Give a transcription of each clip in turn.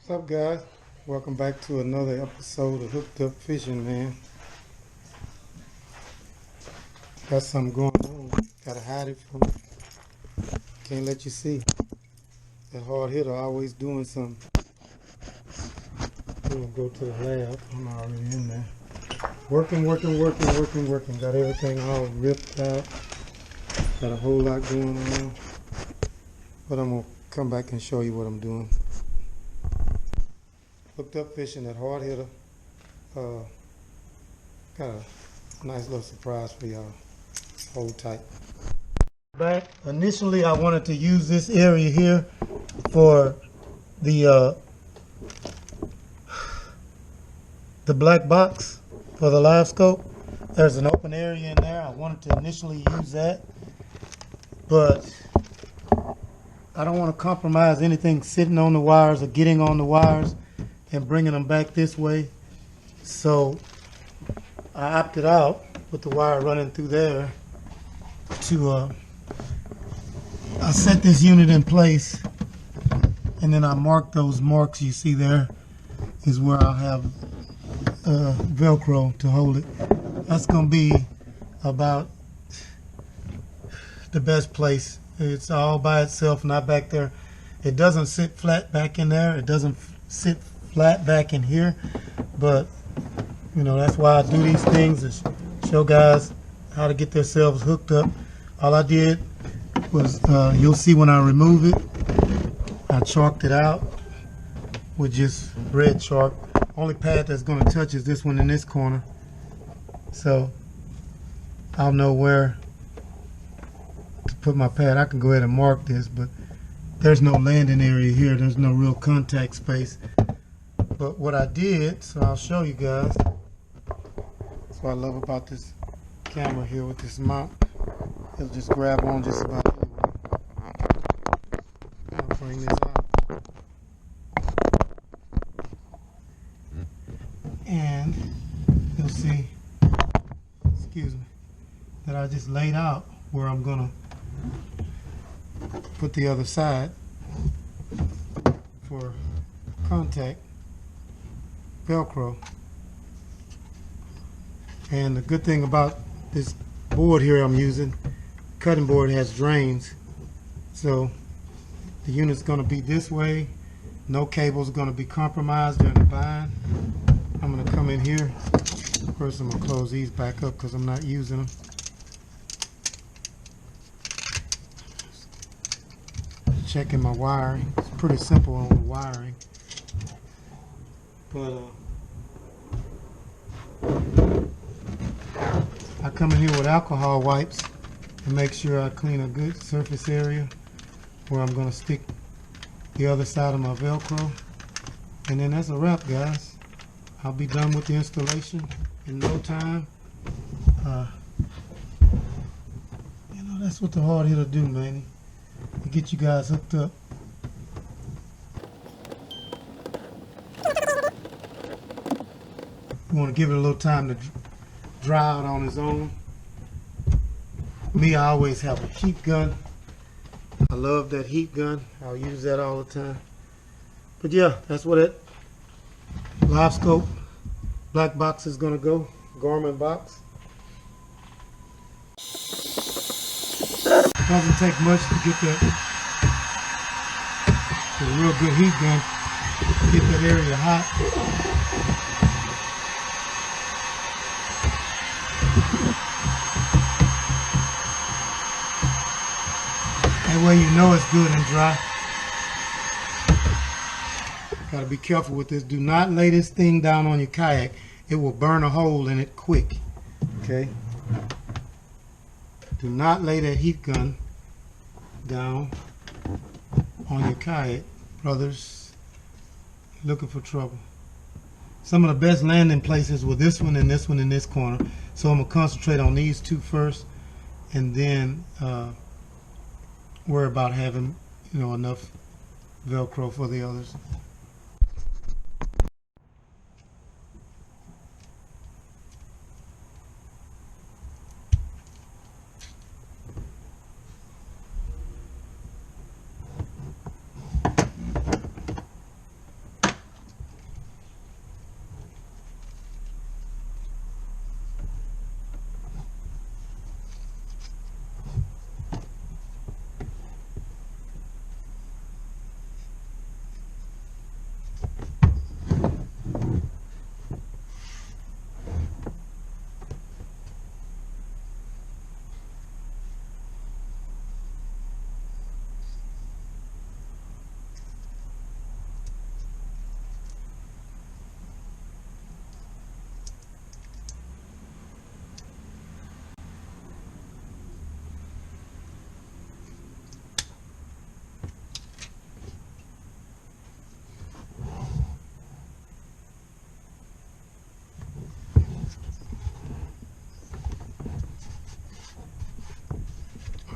What's up, guys? Welcome back to another episode of Hooked Up Fishing, man. Got something going on. Gotta hide it from you. Can't let you see. That hard hitter always doing something. We're gonna go to the lab. I'm already in there. Working. Got everything all ripped out. Got a whole lot going on. But I'm gonna come back and show you what I'm doing. Hooked Up Fishing, that hard hitter. Got a nice little surprise for y'all. Hold tight. Back. Initially, I wanted to use this area here for the black box for the Livescope. There's an open area in there. I wanted to initially use that, but I don't want to compromise anything sitting on the wires or getting on the wires and bringing them back this way. So I opted out with the wire running through there to I set this unit in place, and then I marked those marks you see there is where I'll have Velcro to hold it. That's going to be about the best place. It's all by itself, not back there. It doesn't sit flat back in there. It doesn't sit flat back in here, but you know, that's why I do these things, is show guys how to get themselves hooked up. All I did was, you'll see when I remove it, I chalked it out with just red chalk. Only pad that's going to touch is this one in this corner, so I'll know where to put my pad. I can go ahead and mark this, but there's no landing area here. There's no real contact space. But what I did, so I'll show you guys. That's what I love about this camera here with this mount. It'll just grab on just about anywhere. I'll bring this out. And you'll see, excuse me, that I just laid out where I'm gonna put the other side for contact Velcro. And the good thing about this board here I'm using, cutting board, has drains, so the unit's going to be this way. No cable's going to be compromised during the bind. I'm going to come in here. First, I'm going to close these back up because I'm not using them. Checking my wiring. It's pretty simple on the wiring, but I come in here with alcohol wipes to make sure I clean a good surface area where I'm going to stick the other side of my Velcro. And then that's a wrap, guys. I'll be done with the installation in no time. You know, that's what the hard hitter do, man. To get you guys hooked up. You want to give it a little time to dry out on its own. Me, I always have a heat gun. I love that heat gun. I'll use that all the time. But yeah, that's what it Livescope black box is going to go. Garmin box. It doesn't take much to get that. It's a real good heat gun. Get that area hot. That way you know it's good and dry. Got to be careful with this. Do not lay this thing down on your kayak. It will burn a hole in it quick. Okay? Do not lay that heat gun down on your kayak, brothers. Looking for trouble. Some of the best landing places were this one and this one in this corner. So I'm going to concentrate on these two first, and then worry about having, you know, enough Velcro for the others.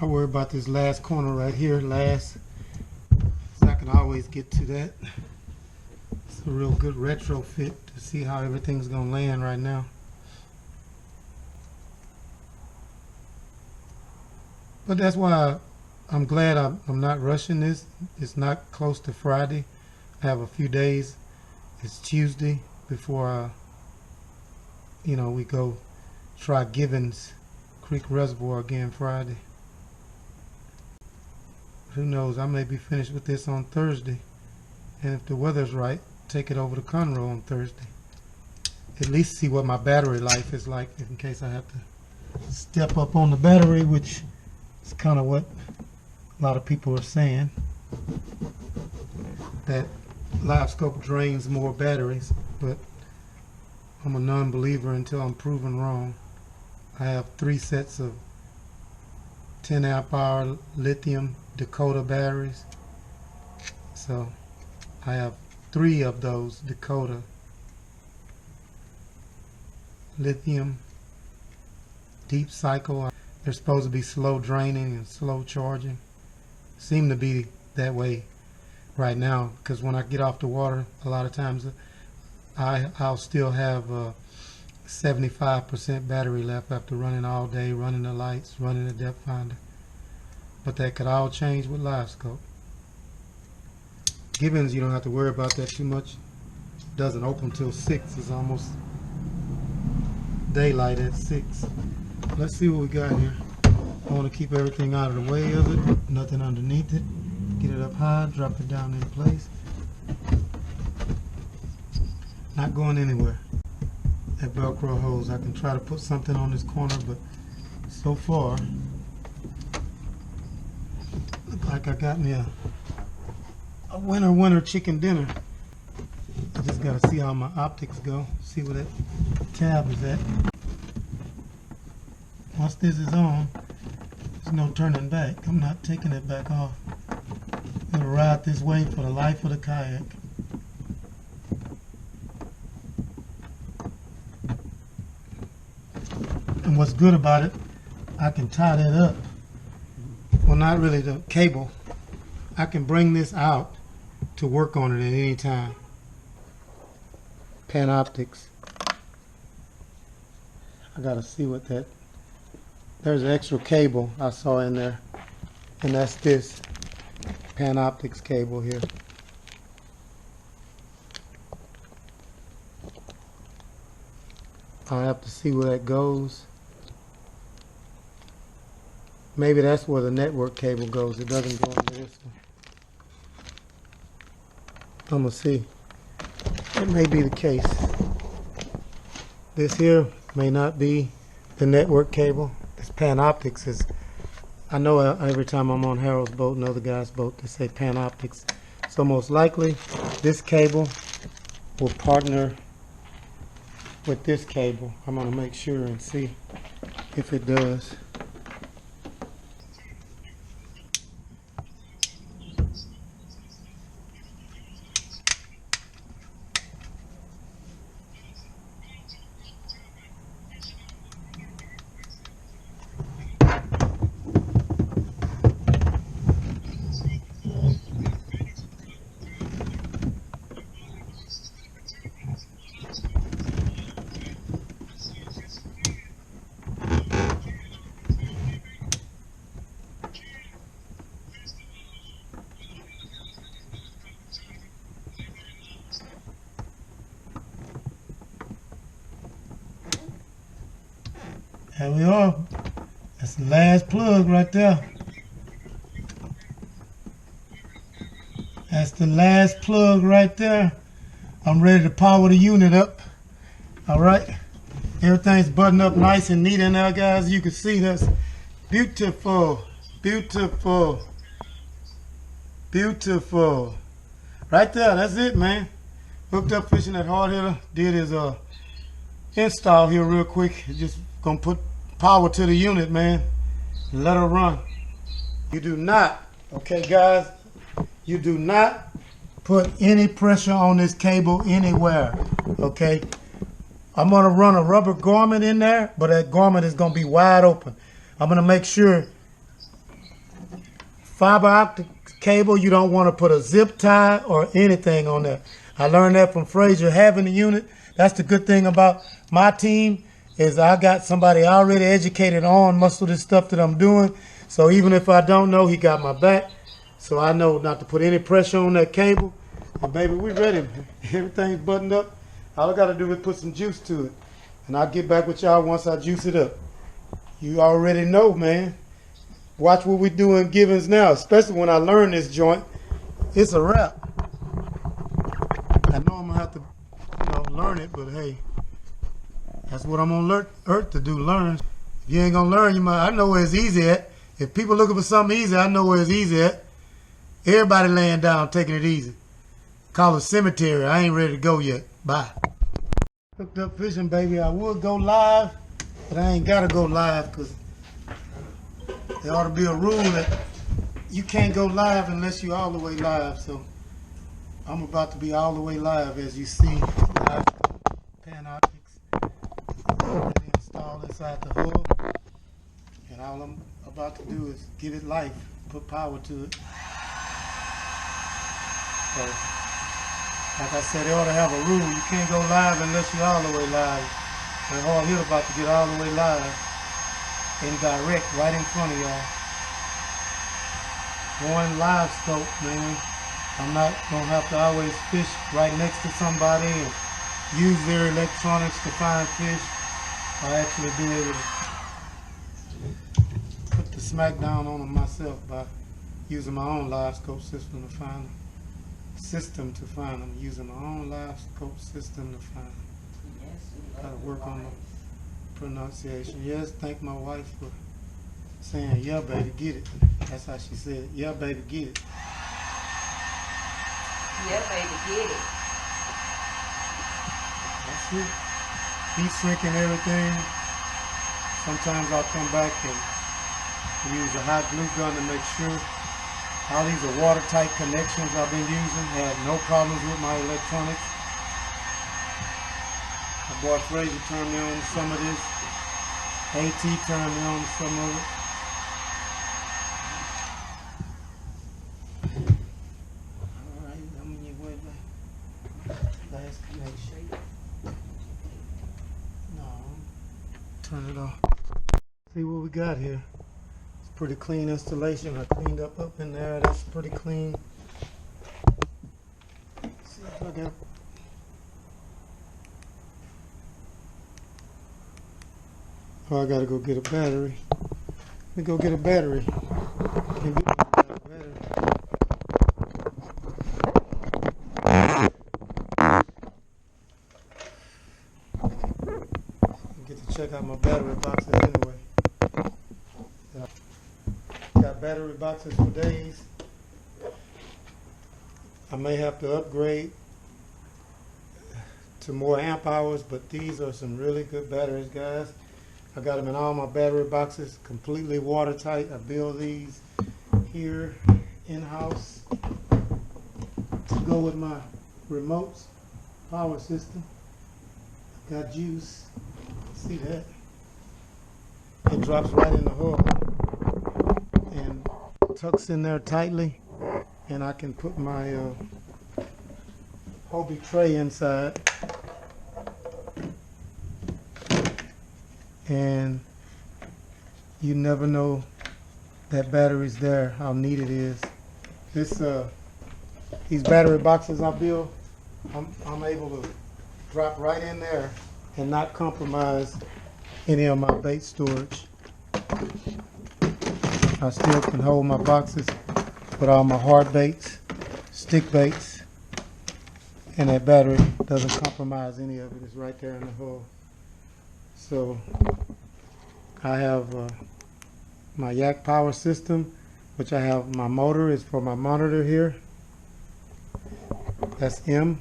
I worry about this last corner right here, last, so I can always get to that. It's a real good retrofit to see how everything's gonna land right now. But that's why I'm glad I'm not rushing this. It's not close to Friday. I have a few days. It's Tuesday before we go try Givens Creek Reservoir again Friday. Who knows, I may be finished with this on Thursday. And if the weather's right, take it over to Conroe on Thursday. At least see what my battery life is like in case I have to step up on the battery, which is kind of what a lot of people are saying. That Livescope drains more batteries, but I'm a non-believer until I'm proven wrong. I have 3 sets of 10 amp hour lithium Dakota batteries. So I have 3 of those Dakota lithium deep cycle. They're supposed to be slow draining and slow charging. Seem to be that way right now, because when I get off the water, a lot of times I'll still have 75% battery left after running all day, running the lights, running the depth finder. But that could all change with Livescope. Givens, you don't have to worry about that too much. It doesn't open till 6. It's almost daylight at 6. Let's see what we got here. I want to keep everything out of the way of it, nothing underneath it. Get it up high, drop it down in place. Not going anywhere. That Velcro hose, I can try to put something on this corner, but so far, look like I got me a winter chicken dinner. I just got to see how my optics go, see where that tab is at. Once this is on, there's no turning back. I'm not taking it back off. I'm going to ride this way for the life of the kayak. And what's good about it, I can tie that up. Well, not really the cable. I can bring this out to work on it at any time. Panoptics. I gotta see what that. There's an extra cable I saw in there, and that's this Panoptics cable here. I'll have to see where that goes. Maybe that's where the network cable goes. It doesn't go into this one. I'm gonna see. It may be the case. This here may not be the network cable. This Panoptics is, I know every time I'm on Harold's boat and other guys' boat, they say Panoptics. So most likely this cable will partner with this cable. I'm gonna make sure and see if it does. There we are. That's the last plug right there. That's the last plug right there. I'm ready to power the unit up. All right. Everything's buttoned up nice and neat in there, guys. You can see that's beautiful. Beautiful. Beautiful. Right there. That's it, man. Hooked up fishing at Hard Hitter. Did his install here real quick. Just gonna put power to the unit, man, and let her run. You do not, okay guys, you do not put any pressure on this cable anywhere, okay? I'm gonna run a rubber garment in there, but that garment is gonna be wide open. I'm gonna make sure fiber optic cable. You don't want to put a zip tie or anything on there. I learned that from Frazier having the unit. That's the good thing about my team is I got somebody already educated on most of this stuff that I'm doing. So even if I don't know, he got my back. So I know not to put any pressure on that cable. And baby, we ready. Everything's buttoned up. All I got to do is put some juice to it. And I'll get back with y'all once I juice it up. You already know, man. Watch what we do in Givens now, especially when I learn this joint. It's a wrap. I know I'm going to have to, learn it, but hey, that's what I'm on earth to do, learn. If you ain't going to learn, I know where it's easy at. If people looking for something easy, I know where it's easy at. Everybody laying down, taking it easy. Call it cemetery. I ain't ready to go yet. Bye. Hooked up fishing, baby. I would go live, but I ain't got to go live because there ought to be a rule that you can't go live unless you're all the way live. So I'm about to be all the way live, as you see. Live pan optics already installed inside the hub. And all I'm about to do is give it life, put power to it. So, like I said, they ought to have a rule. You can't go live unless you're all the way live. And Hard Hill about to get all the way live and direct right in front of y'all. One Livescope, man. I'm not gonna have to always fish right next to somebody and use their electronics to find fish. I actually be able to put the smack down on them myself by using my own Livescope system to find them. Using my own Livescope system to find them. Yes, gotta work on the pronunciation. Yes, thank my wife for saying, yeah, baby, get it. That's how she said, yeah, baby, get it. Yeah, baby, get it. That's it. Heat sinking everything. Sometimes I'll come back and use a hot glue gun to make sure. All these are watertight connections I've been using. Had no problems with my electronics. My boy Frazier turned me on to some of this. AT turned me on to some of it. Alright, I'm in your way back. Last connection. No. Turn it off. See what we got here. Pretty clean installation. I cleaned up in there. That's pretty clean. Let's see if I got. Oh, I gotta go get a battery. Let me go get a battery. Can't get a battery. I get to check out my battery boxes anyway. Got battery boxes for days. I may have to upgrade to more amp hours, but these are some really good batteries, guys. I got them in all my battery boxes, completely watertight. I build these here in-house to go with my remotes power system. Got juice. See that? It drops right in the hole and tucks in there tightly, and I can put my Hobie tray inside, and you never know that battery's there, how neat it is. These battery boxes I build, I'm able to drop right in there and not compromise any of my bait storage. I still can hold my boxes with all my hard baits, stick baits, and that battery doesn't compromise any of it. It's right there in the hole. So I have my yak power system, which I have my motor is for my monitor here. That's M.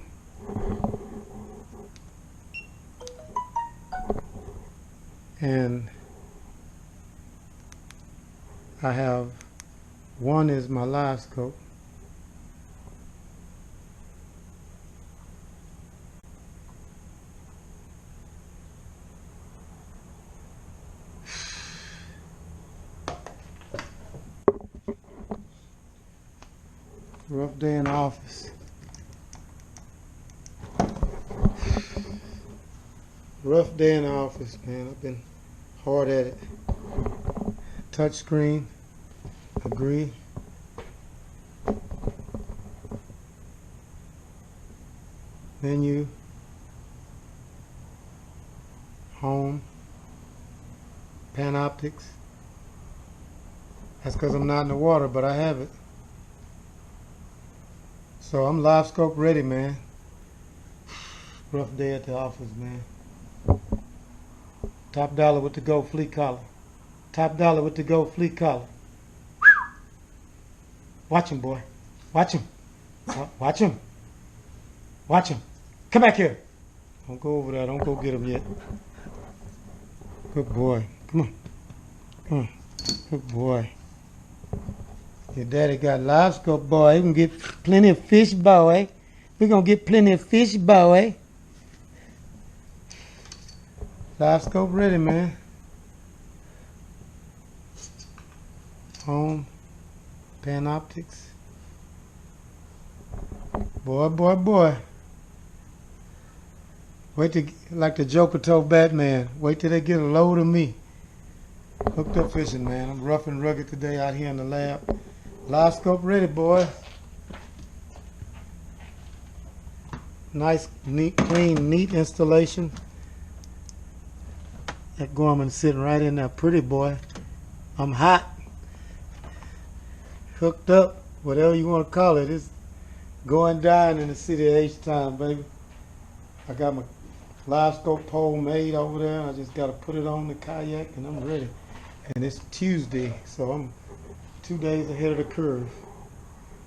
And I have one is my Livescope. Rough day in the office. Rough day in the office, man. I've been hard at it. Touch screen. Agree. Menu. Home. Panoptics. That's because I'm not in the water, but I have it. So I'm Livescope ready, man. Rough day at the office, man. Top dollar with the gold fleet collar. Top dollar with the gold fleet collar. Watch him, boy. Watch him. Watch him. Watch him. Come back here. Don't go over there. Don't go get him yet. Good boy. Come on. Come on. Good boy. Your daddy got Livescope, boy. We can get plenty of fish, boy. We're going to get plenty of fish, boy. Livescope ready, man. Home. Panoptics. Boy, boy, boy. Wait till, like the Joker told Batman, wait till they get a load of me. Hooked up fishing, man. I'm rough and rugged today out here in the lab. Livescope ready, boy. Nice, neat, clean, neat installation. That Garmin sitting right in there, pretty boy. I'm hot. Hooked up, whatever you want to call it. It's going down in the city of H-Town, baby. I got my Livescope pole made over there. I just got to put it on the kayak and I'm ready. And it's Tuesday, so I'm 2 days ahead of the curve.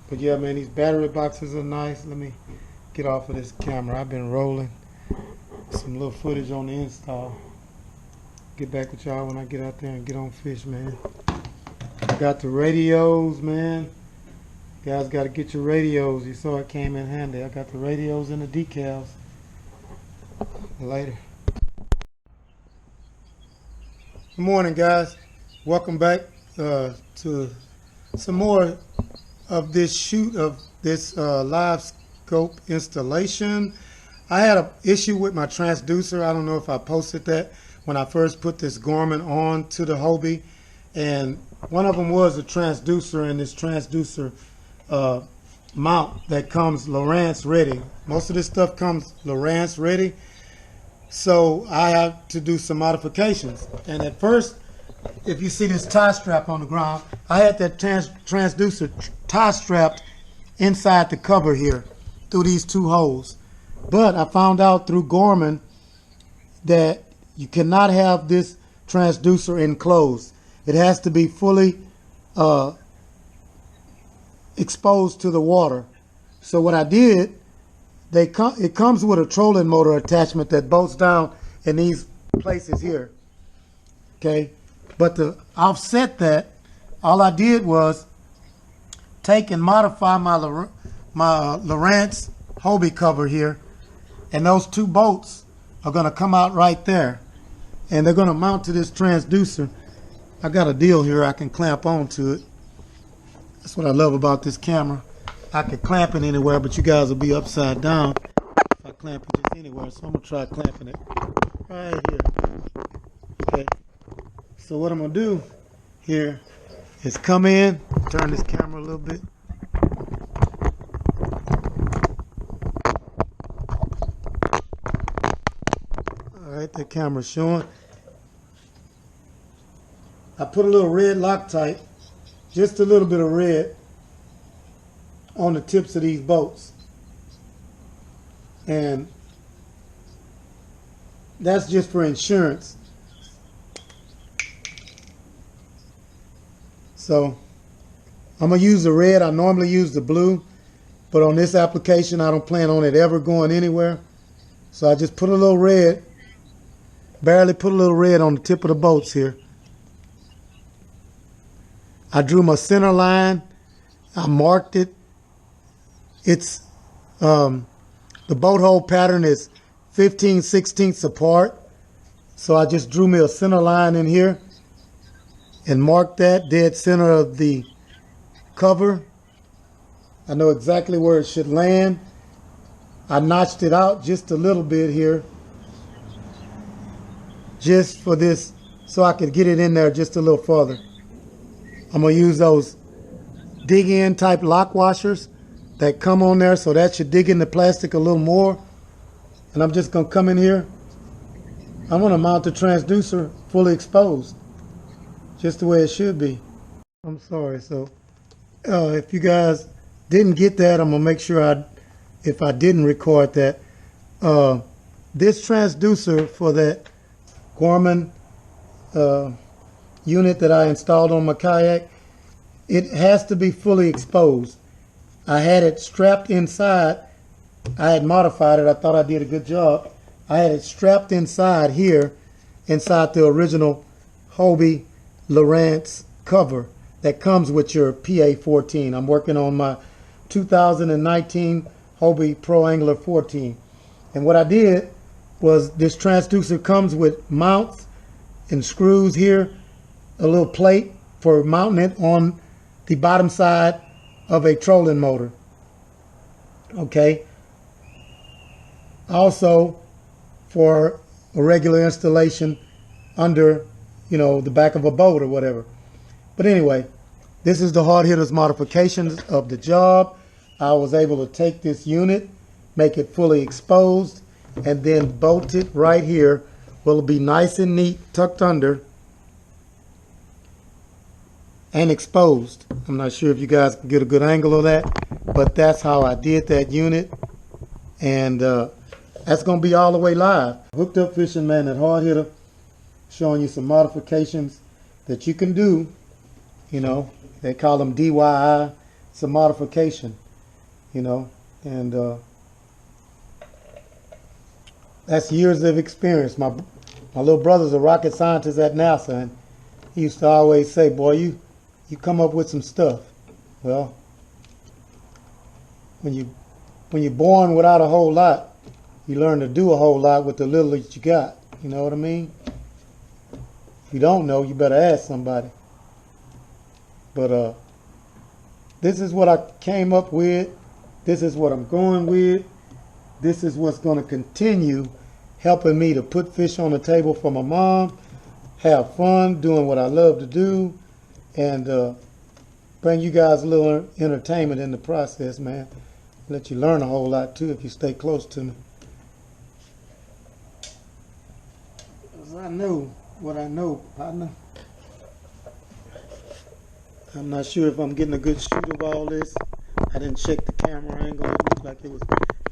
But yeah, man, these battery boxes are nice. Let me get off of this camera. I've been rolling some little footage on the install. Get back with y'all when I get out there and get on fish, man. I got the radios, man. You guys got to get your radios. You saw it came in handy. I got the radios and the decals. Later. Good morning, guys. Welcome back to some more of this shoot of this Livescope installation. I had an issue with my transducer. I don't know if I posted that when I first put this Garmin on to the Hobie, and one of them was a transducer, and this transducer mount that comes Lowrance ready. Most of this stuff comes Lowrance ready, so I have to do some modifications. And at first, if you see this tie strap on the ground, I had that transducer tie strapped inside the cover here through these two holes. But I found out through Garmin that you cannot have this transducer enclosed. It has to be fully exposed to the water. So what I did, it comes with a trolling motor attachment that bolts down in these places here. Okay, but to offset that, all I did was take and modify my Lowrance Hobie cover here, and those two bolts are going to come out right there, and they're going to mount to this transducer. I got a deal here I can clamp onto it. That's what I love about this camera. I can clamp it anywhere, but you guys will be upside down if I clamp it just anywhere. So I'm going to try clamping it right here. Okay. So what I'm going to do here is come in, turn this camera a little bit. Alright, the camera's showing. I put a little red Loctite, just a little bit of red, on the tips of these bolts. And that's just for insurance. So I'm going to use the red. I normally use the blue, but on this application I don't plan on it ever going anywhere. So I just put a little red, barely put a little red on the tip of the bolts here. I drew my center line. I marked it. It's the boat hole pattern is 15/16 apart. So I just drew me a center line in here and marked that dead center of the cover. I know exactly where it should land. I notched it out just a little bit here, just for this, so I could get it in there just a little further. I'm going to use those dig in type lock washers that come on there, so that should dig in the plastic a little more. And I'm just going to come in here. I'm going to mount the transducer fully exposed, just the way it should be. I'm sorry. So if you guys didn't get that, I'm going to make sure if I didn't record that. This transducer for that Garmin unit that I installed on my kayak, it has to be fully exposed. I had it strapped inside. I had modified it. I thought I did a good job. I had it strapped inside here, inside the original Hobie Lowrance cover that comes with your PA14. I'm working on my 2019 Hobie Pro Angler 14. And what I did was, this transducer comes with mounts and screws here, a little plate for mounting it on the bottom side of a trolling motor. Okay. Also, for a regular installation under, the back of a boat or whatever. But anyway, this is the hard hitters modifications of the job. I was able to take this unit, make it fully exposed, and then bolt it right here. Will be nice and neat, tucked under and exposed. I'm not sure if you guys can get a good angle of that, but that's how I did that unit. And that's going to be all the way live. Hooked Up Fishing Man at Hard Hitter, showing you some modifications that you can do. They call them DIY. It's a modification, and that's years of experience. My little brother's a rocket scientist at NASA, and he used to always say, boy, you come up with some stuff. Well, when you're born without a whole lot, you learn to do a whole lot with the little that you got. You know what I mean? If you don't know, you better ask somebody. But this is what I came up with. This is what I'm going with. This is what's going to continue helping me to put fish on the table for my mom, have fun doing what I love to do, and bring you guys a little entertainment in the process, man. Let you learn a whole lot too if you stay close to me. Because I know what I know, partner. I'm not sure if I'm getting a good shoot of all this. I didn't check the camera angle. It looked like it was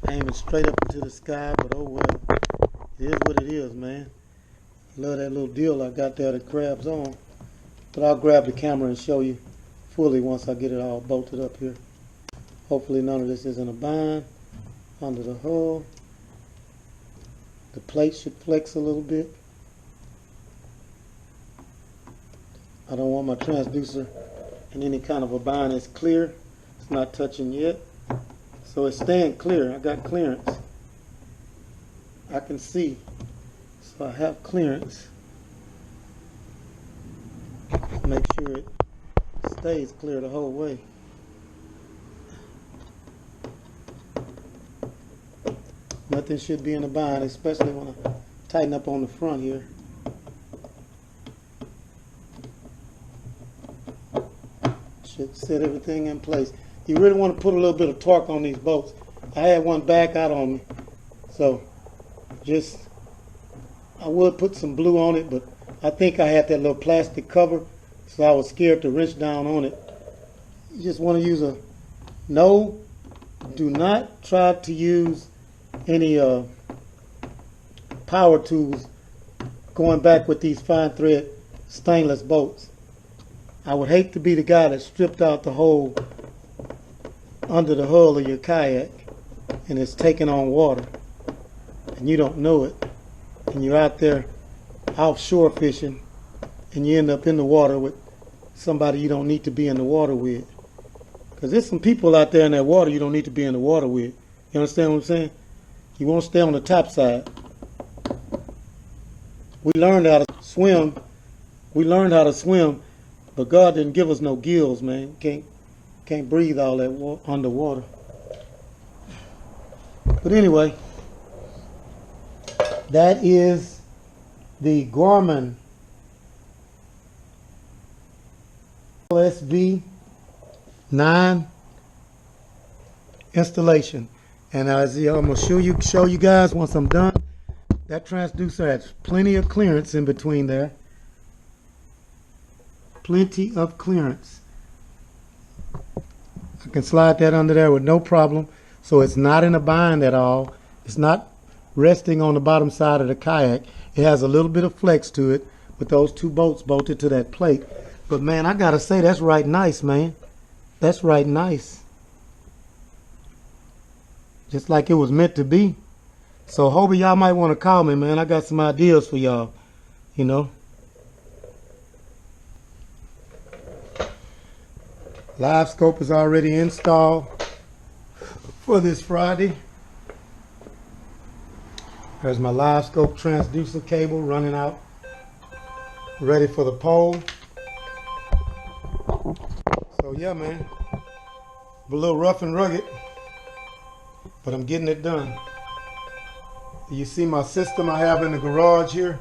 aiming straight up into the sky, but oh well. It is what it is, man. Love that little deal I got there that grabs on. But I'll grab the camera and show you fully once I get it all bolted up here. Hopefully none of this is in a bind under the hull. The plate should flex a little bit. I don't want my transducer in any kind of a bind. It's clear. It's not touching yet. So it's staying clear. I got clearance. I can see. So I have clearance. Make sure it stays clear the whole way. Nothing should be in a bind, especially when I tighten up on the front here. Should set everything in place. You really want to put a little bit of torque on these boats. I had one back out on me, so I would put some blue on it, but I think I had that little plastic cover, so I was scared to wrench down on it. You just want to use do not try to use any power tools going back with these fine thread stainless boats. I would hate to be the guy that stripped out the hole under the hull of your kayak and it's taking on water and you don't know it, and you're out there offshore fishing and you end up in the water with somebody you don't need to be in the water with. Because there's some people out there in that water you don't need to be in the water with. You understand what I'm saying? You want to stay on the top side. We learned how to swim. But God didn't give us no gills, man. Can't breathe all that underwater. But anyway, that is the Garmin SV9 installation. And as I'm going to show you guys once I'm done, that transducer has plenty of clearance in between there. Plenty of clearance. I can slide that under there with no problem. So it's not in a bind at all. It's not resting on the bottom side of the kayak. It has a little bit of flex to it with those two bolts bolted to that plate. But man, I gotta say, that's right nice, man. That's right nice. Just like it was meant to be. So Hobie, y'all might want to call me, man. I got some ideas for y'all, you know. Livescope is already installed for this Friday. There's my Livescope transducer cable running out, ready for the pole. So yeah, man, a little rough and rugged, but I'm getting it done. You see my system I have in the garage here.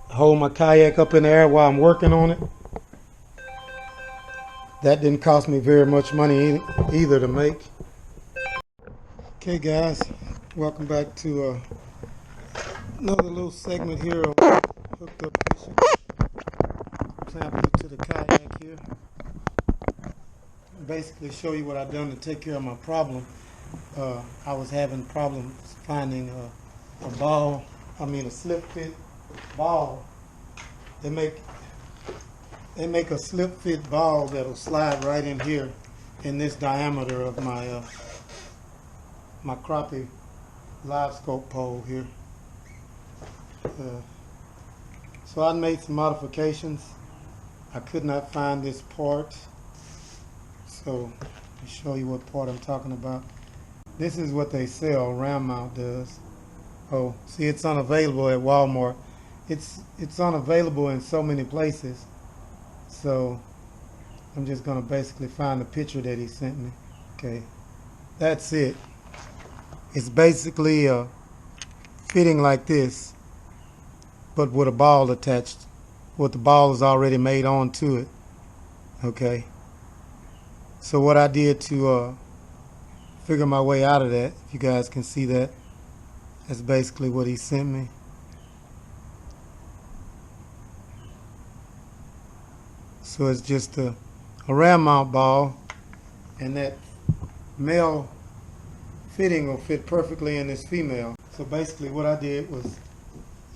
I hold my kayak up in the air while I'm working on it. That didn't cost me very much money either to make. Okay guys, welcome back to another little segment here on hooked up fishing. Clamp it to the kayak here. Basically show you what I've done to take care of my problem. I was having problems finding a slip fit ball. They make a slip fit ball that'll slide right in here in this diameter of my my crappie Livescope pole here. So I made some modifications. I could not find this part, so let me show you what part I'm talking about. This is what they sell, round mount does. Oh, see, it's unavailable at Walmart. It's unavailable in so many places. So I'm just gonna basically find the picture that he sent me. Okay, that's it. It's basically fitting like this, but with a ball attached. With the ball is already made onto it. Okay. So what I did to figure my way out of that, if you guys can see that, that's basically what he sent me. So it's just a round mount ball, and that male fitting will fit perfectly in this female. So basically what I did was,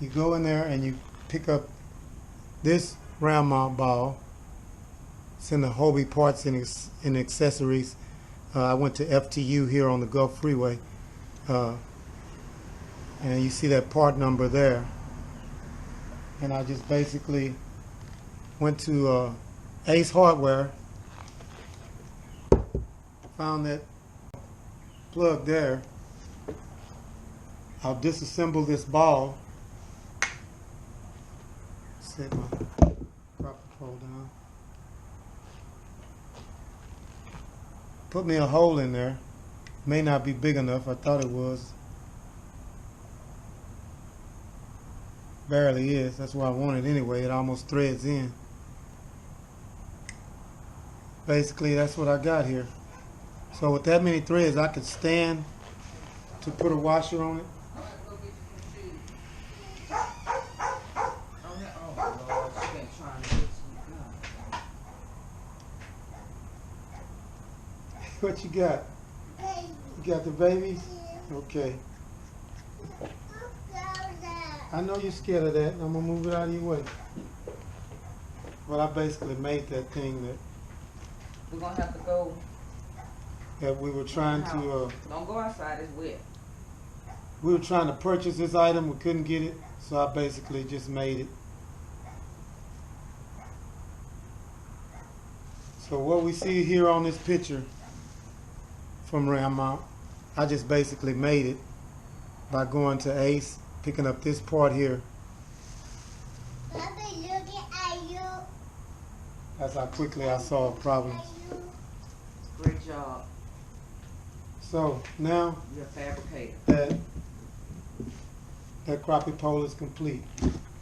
you go in there and you pick up this round mount ball. It's in the Hobie parts and accessories. I went to FTU here on the Gulf Freeway, and you see that part number there. And I just basically went to Ace Hardware, found that plug there. I'll disassemble this ball, set my proper pole down, put me a hole in there. May not be big enough. I thought it was. Barely is. That's why I want it anyway. It almost threads in. Basically, that's what I got here. So with that many threads, I could stand to put a washer on it. What you got? You got the babies? Okay. I know you're scared of that. I'm gonna move it out of your way. But I basically made that thing that we're gonna have to go. That we were trying to. Don't go outside. It's wet. We were trying to purchase this item. We couldn't get it, so I basically just made it. So what we see here on this picture from round mount, I just basically made it by going to Ace, picking up this part here. Mommy, looking at you. That's how quickly I solve problems. Great job. So now You're a fabricator. that crappie pole is complete.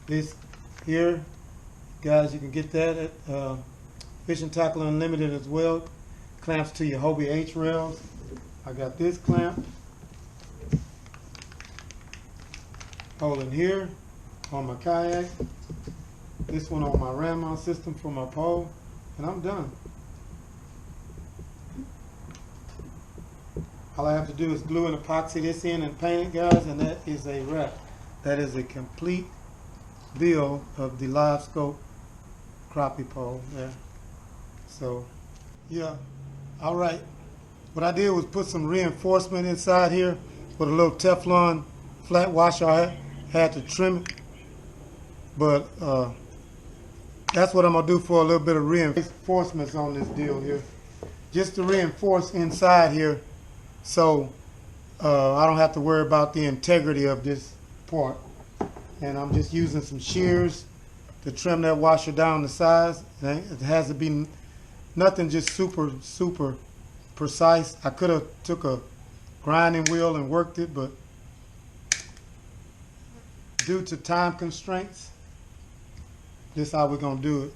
This here, guys, you can get that at Fishing Tackle Unlimited as well. Clamps to your Hobie H rails. I got this clamp holding here on my kayak. This one on my ram mount system for my pole, and I'm done. All I have to do is glue and epoxy this in and paint it, guys, and that is a wrap. That is a complete build of the Livescope crappie pole there. So, yeah, all right. What I did was put some reinforcement inside here with a little Teflon flat washer. I had to trim it, but that's what I'm gonna do for a little bit of reinforcements on this deal here, just to reinforce inside here, so I don't have to worry about the integrity of this part. And I'm just using some shears to trim that washer down the size. It has to be nothing just super precise. I could have took a grinding wheel and worked it, but due to time constraints, this is how we're gonna do it.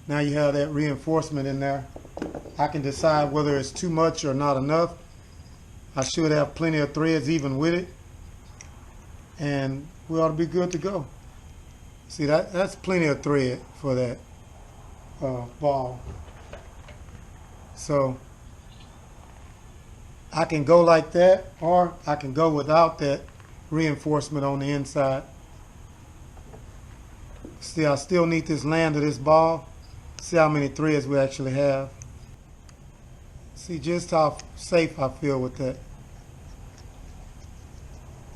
Now you have that reinforcement in there. I can decide whether it's too much or not enough. I should have plenty of threads even with it, and we ought to be good to go. See, that's plenty of thread for that ball. So I can go like that, or I can go without that reinforcement on the inside. See, I still need this land of this ball. See how many threads we actually have. See just how safe I feel with that.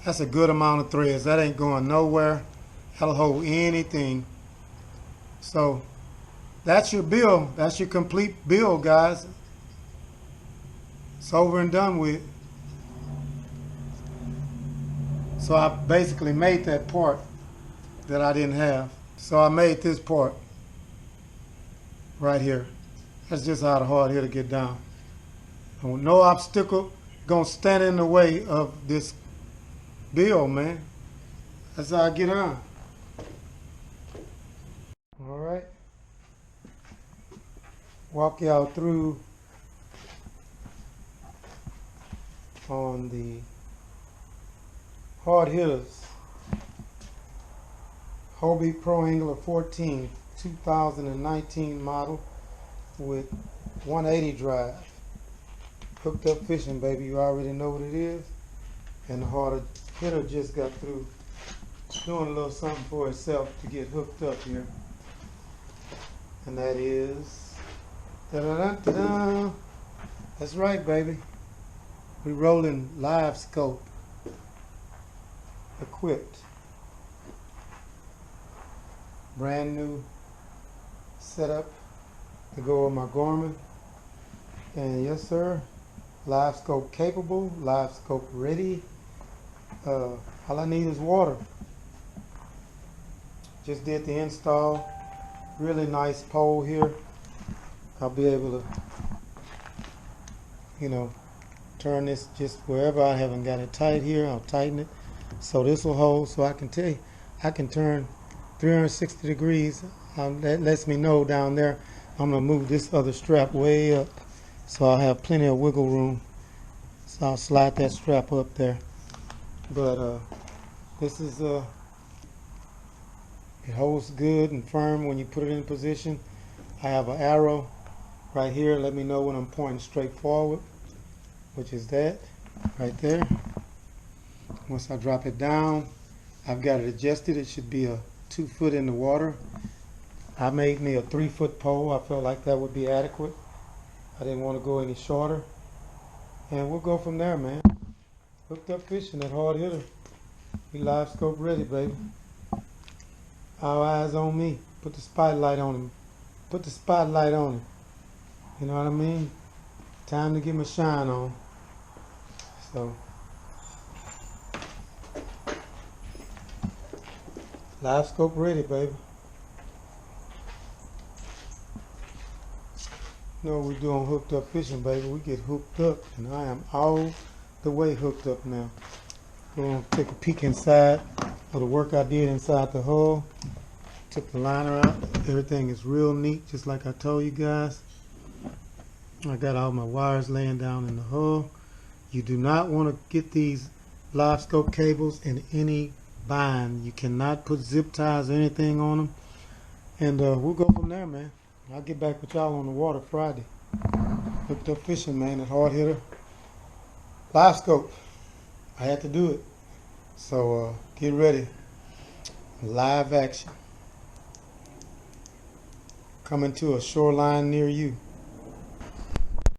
That's a good amount of threads. That ain't going nowhere. That'll hold anything. So that's your build. That's your complete build, guys. It's over and done with. So I basically made that part that I didn't have. So I made this part right here. That's just how hard here to get down. And no obstacle gonna stand in the way of this build, man. That's how I get on. All right. Walk y'all through on the hard hitters. Hobie Pro Angler 14 2019 model with 180 drive. Hooked up fishing, baby. You already know what it is. And the hard hitter just got through doing a little something for itself to get hooked up here. And that is, da-da-da-da-da. That's right, baby. We're rolling Livescope equipped. Brand new setup to go with my Garmin. And yes, sir, Livescope capable, Livescope ready. All I need is water. Just did the install. Really nice pole here. I'll be able to, you know, turn this just wherever I haven't got it tight here. I'll tighten it so this will hold. So I can tell you, I can turn 360 degrees. That lets me know down there I'm gonna move this other strap way up, so I'll have plenty of wiggle room. So I'll slide that strap up there. But this is it holds good and firm when you put it in position. I have an arrow right here. Let me know when I'm pointing straight forward, which is that right there. Once I drop it down, I've got it adjusted. It should be a 2 foot in the water. I made me a 3 foot pole. I felt like that would be adequate. I didn't want to go any shorter. And we'll go from there, man. Hooked up fishing at hard hitter. We Livescope ready, baby. All eyes on me. Put the spotlight on him. Put the spotlight on him. You know what I mean? Time to get my shine on. So Livescope ready, baby. know we're doing hooked up fishing, baby. We get hooked up, and I am all the way hooked up now. We're gonna take a peek inside of the work I did inside the hull. Took the liner out. Everything is real neat, just like I told you guys. I got all my wires laying down in the hull. You do not want to get these Livescope cables in any bind. You cannot put zip ties or anything on them. And we'll go from there, man. I'll get back with y'all on the water Friday. Hooked up fishing, man, at hard hitter. Livescope. I had to do it. So get ready. Live action. Coming to a shoreline near you.